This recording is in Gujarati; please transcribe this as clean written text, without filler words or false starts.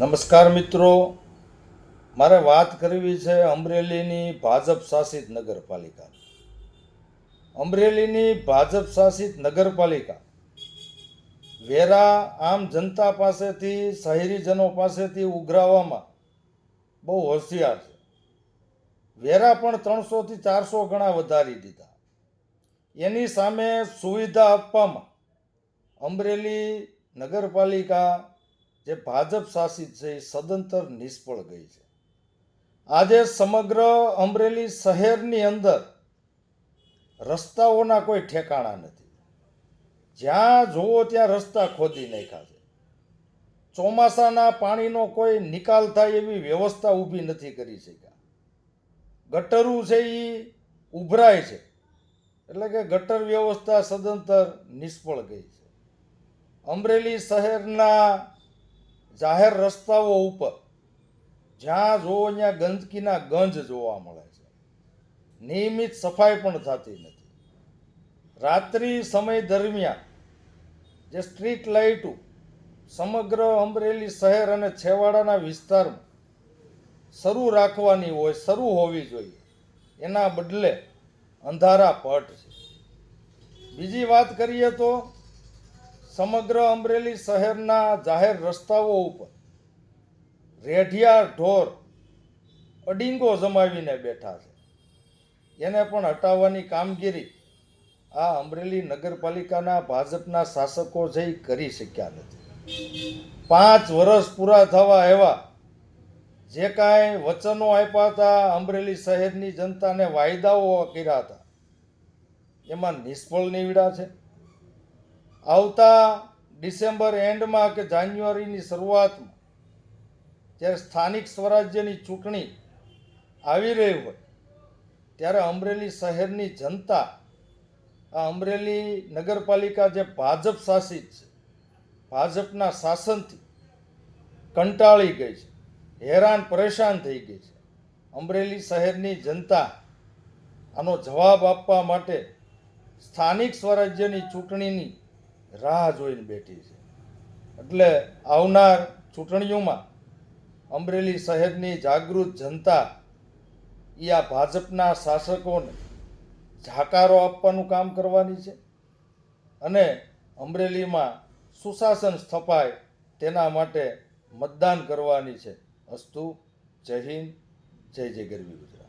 નમસ્કાર મિત્રો, મારે વાત કરવી છે અમરેલીની ભાજપ શાસિત નગરપાલિકા. અમરેલીની ભાજપ શાસિત નગરપાલિકા વેરા આમ જનતા પાસેથી, શહેરીજનો પાસેથી ઉઘરાવવામાં બહુ હોશિયાર છે. વેરા પણ 300થી 400 ગણા વધારી દીધા. એની સામે સુવિધા આપવામાં અમરેલી નગરપાલિકા જે ભાજપ શાસિત છે એ સદંતર નિષ્ફળ ગઈ છે. આજે સમગ્ર અમરેલી શહેરની અંદર રસ્તાઓના કોઈ ઠેકાણા નથી. જ્યાં જુઓ ત્યાં રસ્તા ખોદી નાખ્યા છે. ચોમાસાના પાણીનો કોઈ નિકાલ થાય એવી વ્યવસ્થા ઊભી નથી કરી શક્યા. ગટરું છે એ ઉભરાય છે, એટલે કે ગટર વ્યવસ્થા સદંતર નિષ્ફળ ગઈ છે. અમરેલી શહેરના જાહેર રસ્તાઓ ઉપર જ્યાં જોવો ત્યાં ગંદકીના ગંજ જોવા મળે છે. નિયમિત સફાઈ પણ થતી નથી. રાત્રિ સમય દરમિયાન જે સ્ટ્રીટ લાઇટો સમગ્ર અમરેલી શહેર અને છેવાડાના વિસ્તારમાં શરૂ હોવી જોઈએ, એના બદલે અંધારા પટ છે. બીજી વાત કરીએ તો સમગ્ર અમરેલી શહેરના જાહેર રસ્તાઓ ઉપર રેઢિયા ઢોર અડીંગો જમાવીને બેઠા છે. એને પણ હટાવવાની કામગીરી આ અમરેલી નગરપાલિકાના ભાજપના શાસકો છે એ કરી શક્યા નથી. 5 વર્ષ પૂરા થવા એવા જે કાંઈ વચનો આપ્યા હતા, અમરેલી શહેરની જનતાને વાયદાઓ કર્યા હતા, એમાં નિષ્ફળ નીવડ્યા છે. આવતા ડિસેમ્બર એન્ડમાં કે જાન્યુઆરીની શરૂઆતમાં જ્યારે સ્થાનિક સ્વરાજ્યની ચૂંટણી આવી રહી હોય ત્યારે અમરેલી શહેરની જનતા આ અમરેલી નગરપાલિકા જે ભાજપ શાસિત છે, ભાજપના શાસનથી કંટાળી ગઈ છે, હેરાન પરેશાન થઈ ગઈ છે. અમરેલી શહેરની જનતા આનો જવાબ આપવા માટે સ્થાનિક સ્વરાજ્યની ચૂંટણીની રાહ જોઈને બેઠી છે. એટલે આવનાર ચૂંટણીઓમાં અમરેલી શહેરની જાગૃત જનતા એ આ ભાજપના શાસકોને જાકારો આપવાનું કામ કરવાની છે અને અમરેલીમાં સુશાસન સ્થપાય તેના માટે મતદાન કરવાની છે. અસ્તુ. જય હિન્દ, જય જય ગરવી ગુજરાત.